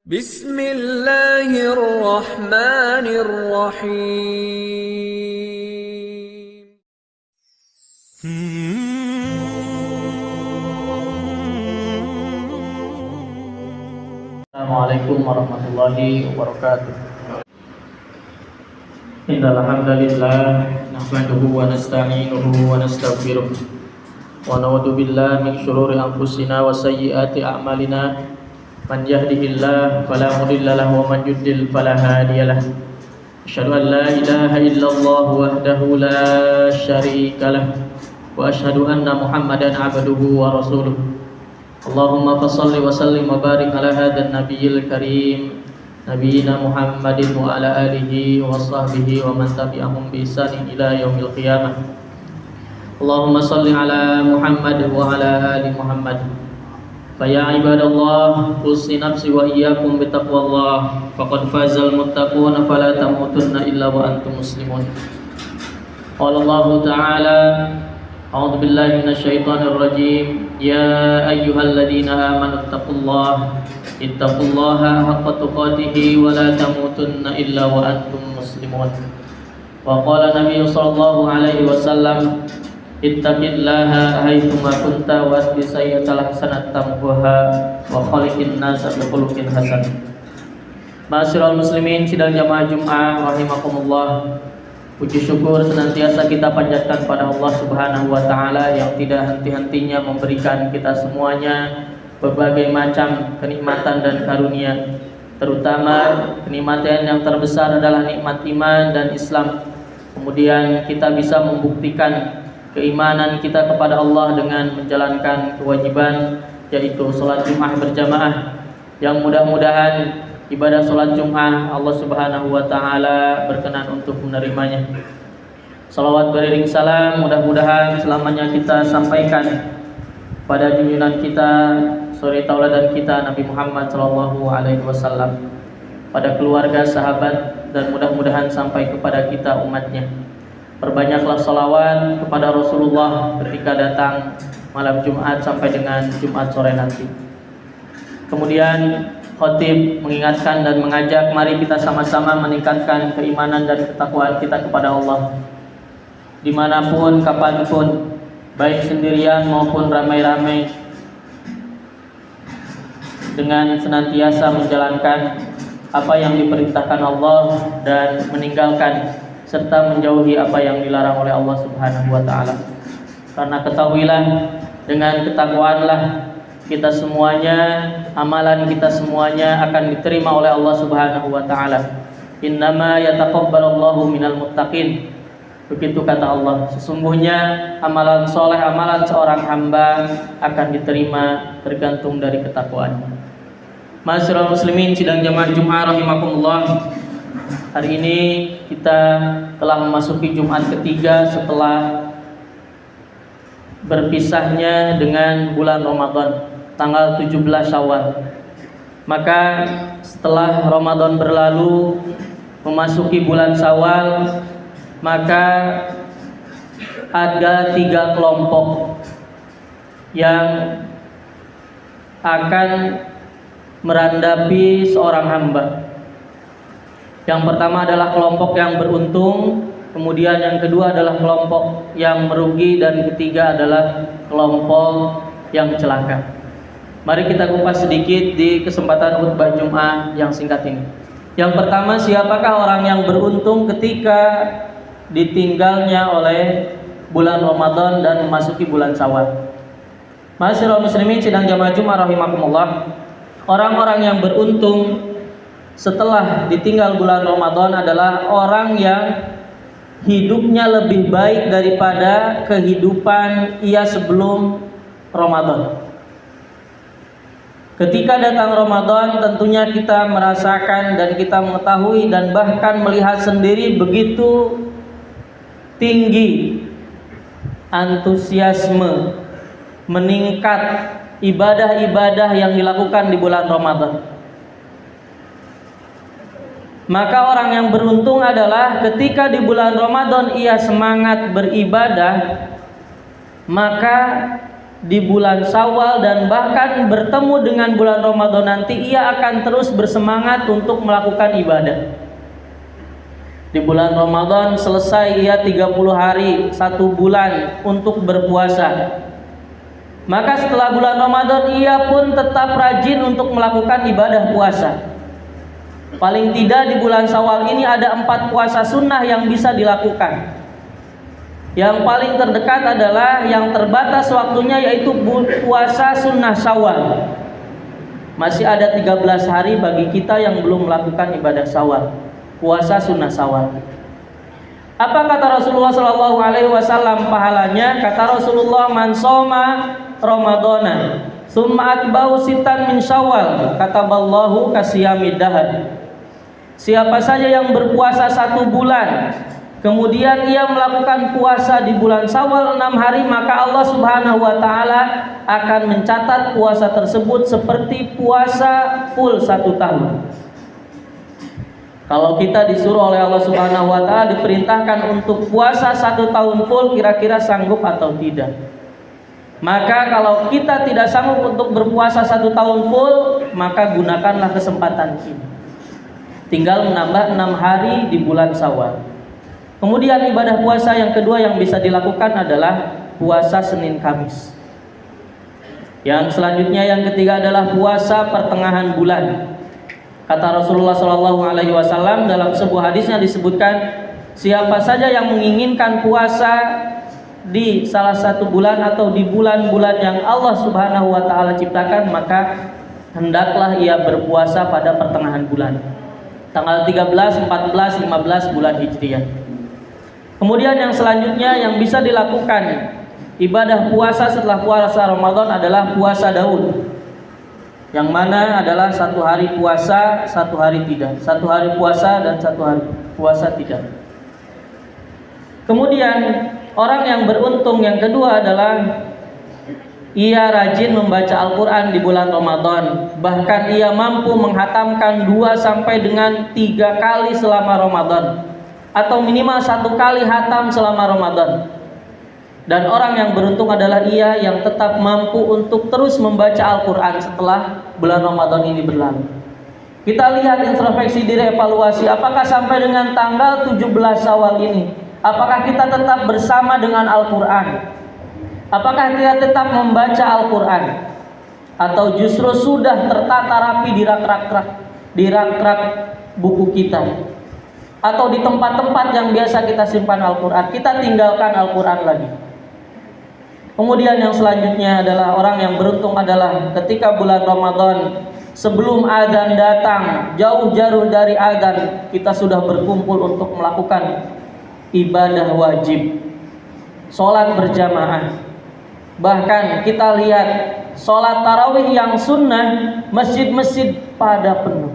Bismillahirrahmanirrahim. Assalamualaikum warahmatullahi wabarakatuh. Innal hamdalillah nahmaduhu wa nasta'inuhu wa nastaghfiruh wa na'udzu billahi min shururi anfusina wa sayyiati a'malina. Man yahdihillahu fala mudilla lahu wa man yudlil fala hadiyalah. Asyhadu an la ilaha illallah wahdahu la syarika lah wa asyhadu anna Muhammadan 'abduhu wa rasuluh. Allahumma fassalli wa sallim wa barik ala hadzal nabiyil karim nabiyina Muhammadin wa ala alihi wa sahbihi wa man tabi'ahum bi ihsanin ila yaumil qiyamah. Allahumma salli ala Muhammad wa ala ali Muhammad. Fa ya ibadallah, usi nafsi wa iyyakum bi taqwallah. Faqad fazal muttaqun fala tamutunna illa wa antum muslimun. Qala Allah ta'ala: A'udzu billahi minasyaitonir rajim. Ya ayyuhalladzina amanu ittaqullaha haqqa tuqatih wa la tamutunna illa wa antum muslimun. Wa qala Nabi sallallahu alaihi wasallam: Ittaqillaha haitsu ma kunta wa asbi sayyi'atal hasanat tamhuha wa khaliqin nasa bi khuluqin hasan. Ma'asyiral muslimin sidang jamaah Jumat rahimakumullah. Puji syukur senantiasa kita panjatkan pada Allah Subhanahu wa taala yang tidak henti-hentinya memberikan kita semuanya berbagai macam kenikmatan dan karunia. Terutama kenikmatan yang terbesar adalah nikmat iman dan Islam. Kemudian kita bisa membuktikan keimanan kita kepada Allah dengan menjalankan kewajiban, yaitu sholat Jumat berjamaah, yang mudah-mudahan ibadah sholat Jumat Allah Subhanahu wa ta'ala berkenan untuk menerimanya. Salawat beriring salam mudah-mudahan selamanya kita sampaikan pada junjungan kita, suri tauladan kita Nabi Muhammad sallallahu alaihi wasallam, pada keluarga, sahabat, dan mudah-mudahan sampai kepada kita umatnya. Perbanyaklah salawat kepada Rasulullah ketika datang malam Jumat sampai dengan Jumat sore nanti. Kemudian khatib mengingatkan dan mengajak, mari kita sama-sama meningkatkan keimanan dan ketakwaan kita kepada Allah. Dimanapun, kapanpun, baik sendirian maupun ramai-ramai, dengan senantiasa menjalankan apa yang diperintahkan Allah dan meninggalkan serta menjauhi apa yang dilarang oleh Allah Subhanahu wa taala. Karena ketahuilah, dengan ketakwaanlah kita semuanya, amalan kita semuanya akan diterima oleh Allah Subhanahu wa taala. Innama yataqabbalullahu minal muttaqin. Begitu kata Allah, sesungguhnya amalan soleh, amalan seorang hamba akan diterima tergantung dari ketakwaannya. Ma'asyiral muslimin sidang jamaah Jumat rahimakumullah. Hari ini kita telah memasuki Jumat ketiga setelah berpisahnya dengan bulan Ramadan, tanggal 17 Syawal. Maka setelah Ramadan berlalu memasuki bulan Syawal, maka ada 3 kelompok yang akan merandapi seorang hamba. Yang pertama adalah kelompok yang beruntung, kemudian yang kedua adalah kelompok yang merugi, dan ketiga adalah kelompok yang celaka. Mari kita kupas sedikit di kesempatan khutbah Jumat yang singkat ini. Yang pertama, siapakah orang yang beruntung ketika ditinggalnya oleh bulan Ramadan dan memasuki bulan Syawal? Ma'asyiral muslimin sidang jamaah Jumat rahimakumullah. Orang-orang yang beruntung setelah ditinggal bulan Ramadan adalah orang yang hidupnya lebih baik daripada kehidupan ia sebelum Ramadan. Ketika datang Ramadan, tentunya kita merasakan dan kita mengetahui dan bahkan melihat sendiri begitu tinggi antusiasme, meningkat ibadah-ibadah yang dilakukan di bulan Ramadan. Maka orang yang beruntung adalah ketika di bulan Ramadan ia semangat beribadah, maka di bulan Syawal dan bahkan bertemu dengan bulan Ramadan nanti, ia akan terus bersemangat untuk melakukan ibadah. Di bulan Ramadan selesai ia 30 hari, 1 bulan untuk berpuasa. Maka setelah bulan Ramadan ia pun tetap rajin untuk melakukan ibadah puasa. Paling tidak di bulan Syawal ini ada 4 puasa sunnah yang bisa dilakukan. Yang paling terdekat adalah yang terbatas waktunya, yaitu puasa sunnah Syawal. Masih ada 13 hari bagi kita yang belum melakukan ibadah Syawal, puasa sunnah Syawal. Apa kata Rasulullah SAW pahalanya? Kata Rasulullah, man shoma Ramadana summa atba'u sittan min Syawal kataballahu kasiyamid dahar. Siapa saja yang berpuasa 1 bulan kemudian ia melakukan puasa di bulan Syawal 6 hari, maka Allah Subhanahu wa taala akan mencatat puasa tersebut seperti puasa full 1 tahun. Kalau kita disuruh oleh Allah Subhanahu wa taala diperintahkan untuk puasa 1 tahun full, kira-kira sanggup atau tidak? Maka kalau kita tidak sanggup untuk berpuasa 1 tahun full, maka gunakanlah kesempatan ini. Tinggal menambah 6 hari di bulan Syawal. Kemudian ibadah puasa yang kedua yang bisa dilakukan adalah puasa Senin Kamis. Yang selanjutnya yang ketiga adalah puasa pertengahan bulan. Kata Rasulullah SAW dalam sebuah hadisnya disebutkan, siapa saja yang menginginkan puasa di salah satu bulan atau di bulan-bulan yang Allah Subhanahu wa taala ciptakan, maka hendaklah ia berpuasa pada pertengahan bulan. Tanggal 13, 14, 15 bulan Hijriah. Kemudian yang selanjutnya yang bisa dilakukan ibadah puasa setelah puasa Ramadan adalah puasa Daud, yang mana adalah 1 hari puasa, 1 hari tidak, 1 hari puasa dan 1 hari puasa tidak. Kemudian orang yang beruntung yang kedua adalah ia rajin membaca Al-Quran di bulan Ramadan. Bahkan ia mampu menghatamkan 2 sampai dengan 3 kali selama Ramadan, atau minimal 1 kali hatam selama Ramadan. Dan orang yang beruntung adalah ia yang tetap mampu untuk terus membaca Al-Quran setelah bulan Ramadan ini berlalu. Kita lihat introspeksi diri, evaluasi, apakah sampai dengan tanggal 17 Syawal ini, apakah kita tetap bersama dengan Al-Quran? Apakah kita tetap membaca Al-Quran? Atau justru sudah tertata rapi di rak-rak buku kita, atau di tempat-tempat yang biasa kita simpan Al-Quran, kita tinggalkan Al-Quran lagi? Kemudian yang selanjutnya adalah orang yang beruntung adalah ketika bulan Ramadan sebelum adzan datang, jauh-jauh dari adzan kita sudah berkumpul untuk melakukan ibadah wajib, sholat berjamaah. Bahkan kita lihat sholat tarawih yang sunnah, masjid-masjid pada penuh.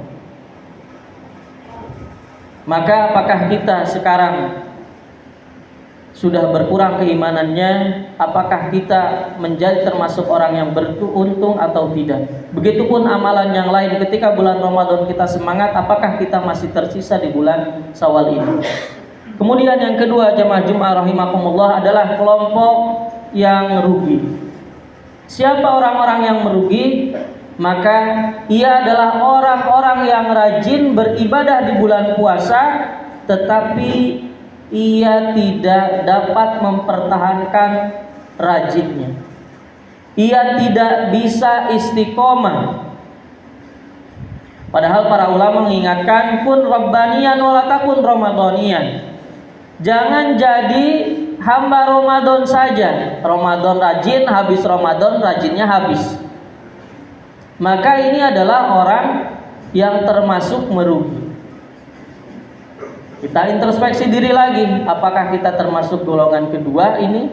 Maka apakah kita sekarang sudah berkurang keimanannya? Apakah kita menjadi termasuk orang yang beruntung atau tidak? Begitupun amalan yang lain, ketika bulan Ramadan kita semangat, apakah kita masih tersisa di bulan Syawal ini? Kemudian yang kedua, jamaah Jumat rahimakumullah, adalah kelompok yang rugi. Siapa orang-orang yang merugi? Maka ia adalah orang-orang yang rajin beribadah di bulan puasa, tetapi ia tidak dapat mempertahankan rajinnya. Ia tidak bisa istiqomah. Padahal para ulama mengingatkan, kun rabbaniyan wala takun ramadhaniyan. Jangan jadi hamba Ramadan saja. Ramadan rajin, habis Ramadan rajinnya habis. Maka ini adalah orang yang termasuk merugi. Kita introspeksi diri lagi, apakah kita termasuk golongan kedua ini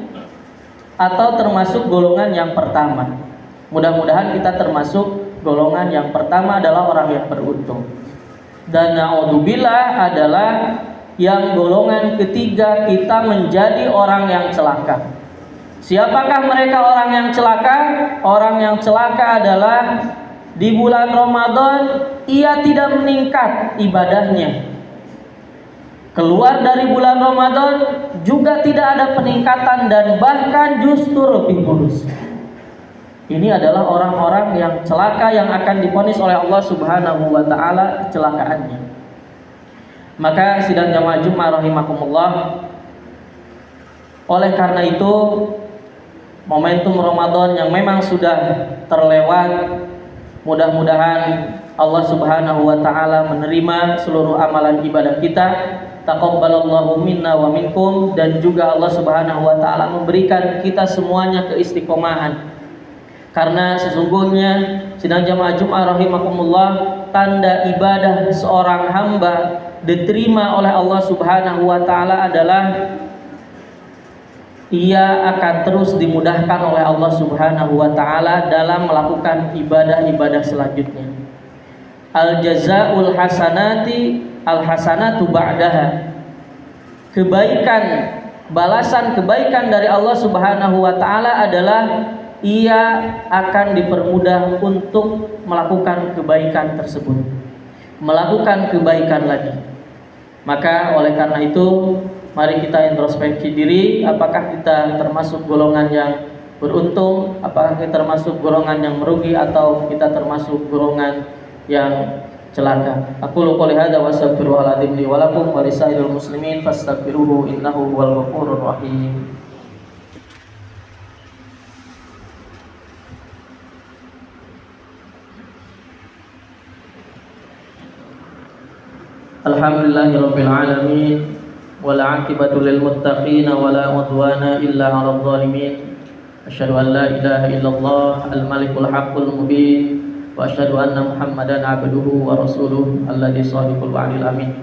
atau termasuk golongan yang pertama? Mudah-mudahan kita termasuk golongan yang pertama, adalah orang yang beruntung. Dan na'udzubillah adalah yang golongan ketiga, kita menjadi orang yang celaka. Siapakah mereka orang yang celaka? Orang yang celaka adalah di bulan Ramadan ia tidak meningkat ibadahnya. Keluar dari bulan Ramadan juga tidak ada peningkatan dan bahkan justru lebih buruk. Ini adalah orang-orang yang celaka yang akan divonis oleh Allah Subhanahu wa taala kecelakaannya. Maka sidang jamaah Jumat rahimakumullah, oleh karena itu momentum Ramadan yang memang sudah terlewat, mudah-mudahan Allah Subhanahu wa taala menerima seluruh amalan ibadah kita. Taqabbalallahu minna wa minkum, dan juga Allah Subhanahu wa taala memberikan kita semuanya keistiqomahan. Karena sesungguhnya sidang jamaah Jumat rahimakumullah, tanda ibadah seorang hamba diterima oleh Allah Subhanahu wa taala adalah ia akan terus dimudahkan oleh Allah Subhanahu wa taala dalam melakukan ibadah-ibadah selanjutnya. Al jazaul hasanati al hasanatu ba'daha. Kebaikan, balasan kebaikan dari Allah Subhanahu wa taala adalah ia akan dipermudah untuk melakukan kebaikan tersebut, melakukan kebaikan lagi. Maka oleh karena itu, mari kita introspeksi diri, apakah kita termasuk golongan yang beruntung, apakah kita termasuk golongan yang merugi, atau kita termasuk golongan yang celaka. Aku qouli hadza wa astaghfirullahaladzim li wa lakum wa lisairil muslimin fastaghfiruhu innahu huwal ghafurur rahim. Alhamdulillahirabbil alamin wal 'aqibatu lil muttaqin wa la 'udwana illa 'alal zalimin. Asyhadu an la ilaha illallah al malikul haqqul mubin wa asyhadu anna Muhammadan 'abduhu wa rasuluhu alladzi shadiqul wa'dil amin.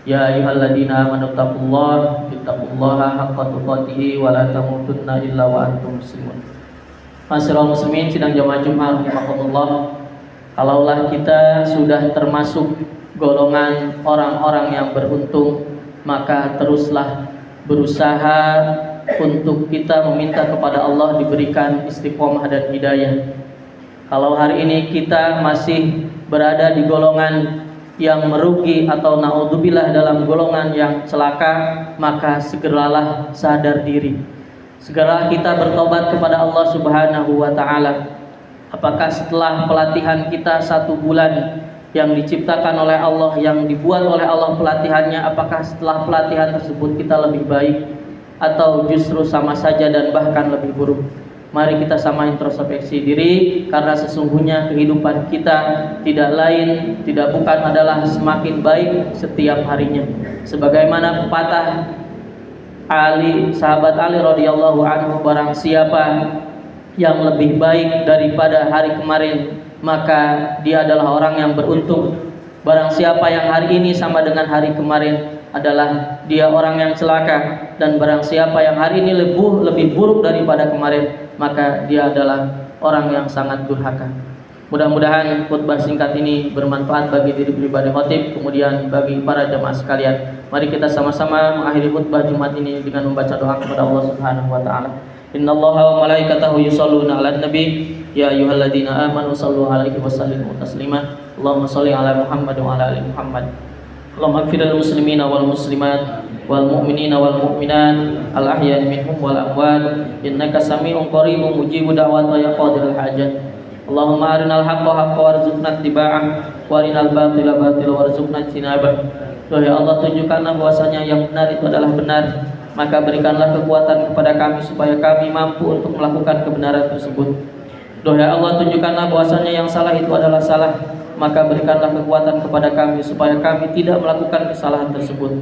Ya ayyuhalladzina amanu taqullaha haqqa tuqatih wa la tamutunna illa wa antum muslimun. Masyiral muslimin sidang jamaah Jumat rahimakumullah, kalaulah kita sudah termasuk golongan orang-orang yang beruntung, maka teruslah berusaha untuk kita meminta kepada Allah diberikan istiqomah dan hidayah. Kalau hari ini kita masih berada di golongan yang merugi atau naudzubillah dalam golongan yang celaka, maka segeralah sadar diri. Segera kita bertobat kepada Allah Subhanahu wa taala. Apakah setelah pelatihan kita 1 bulan yang diciptakan oleh Allah, yang dibuat oleh Allah pelatihannya, apakah setelah pelatihan tersebut kita lebih baik atau justru sama saja dan bahkan lebih buruk? Mari kita sama introspeksi diri, karena sesungguhnya kehidupan kita tidak bukan adalah semakin baik setiap harinya. Sebagaimana pepatah sahabat Ali radhiyallahu anhu, barang siapa yang lebih baik daripada hari kemarin, maka dia adalah orang yang beruntung. Barang siapa yang hari ini sama dengan hari kemarin, adalah dia orang yang celaka. Dan barang siapa yang hari ini lebih buruk daripada kemarin, maka dia adalah orang yang sangat durhaka. Mudah-mudahan khutbah singkat ini bermanfaat bagi diri pribadi khatib, kemudian bagi para jamaah sekalian. Mari kita sama-sama mengakhiri khutbah Jumat ini dengan membaca doa kepada Allah Subhanahu wa taala. Innallaha wa malaikatahu yusholluna 'alan nabi ya ayyuhalladzina amanu shallu 'alaihi wa sallimu taslima. Allahumma shalli 'ala Muhammad wa 'ala ali Muhammad. Allahumma ighfir lil muslimina wal muslimat wal mu'minina wal mu'minat al ahya'i minhum wal amwat innaka samii'un qaribun mujibud da'wat ya qadirul hajat. Allahumma arinal haqqa haqqan warzuqna ittiba'ah wa arinal batila batila warzuqna ijtinabah. Ya Allah, tunjukkanlah bahwasanya yang benar itu adalah benar, maka berikanlah kekuatan kepada kami supaya kami mampu untuk melakukan kebenaran tersebut. Ya Allah, tunjukkanlah bahwasanya yang salah itu adalah salah, maka berikanlah kekuatan kepada kami supaya kami tidak melakukan kesalahan tersebut.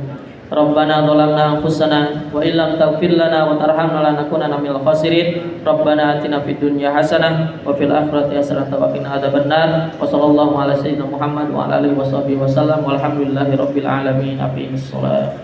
Rabbana dhalamna anfusana wa illam taghfir lana wa tarhamna lanakunanna minal khasirin. Rabbana atina fid dunya hasanah wa fil akhirati hasanah wa qina adzabannar. Wa sallallahu ala sayyidina Muhammad wa ala alihi washabihi wasallam. Walhamdulillahirabbil alamin. Aqimissalah.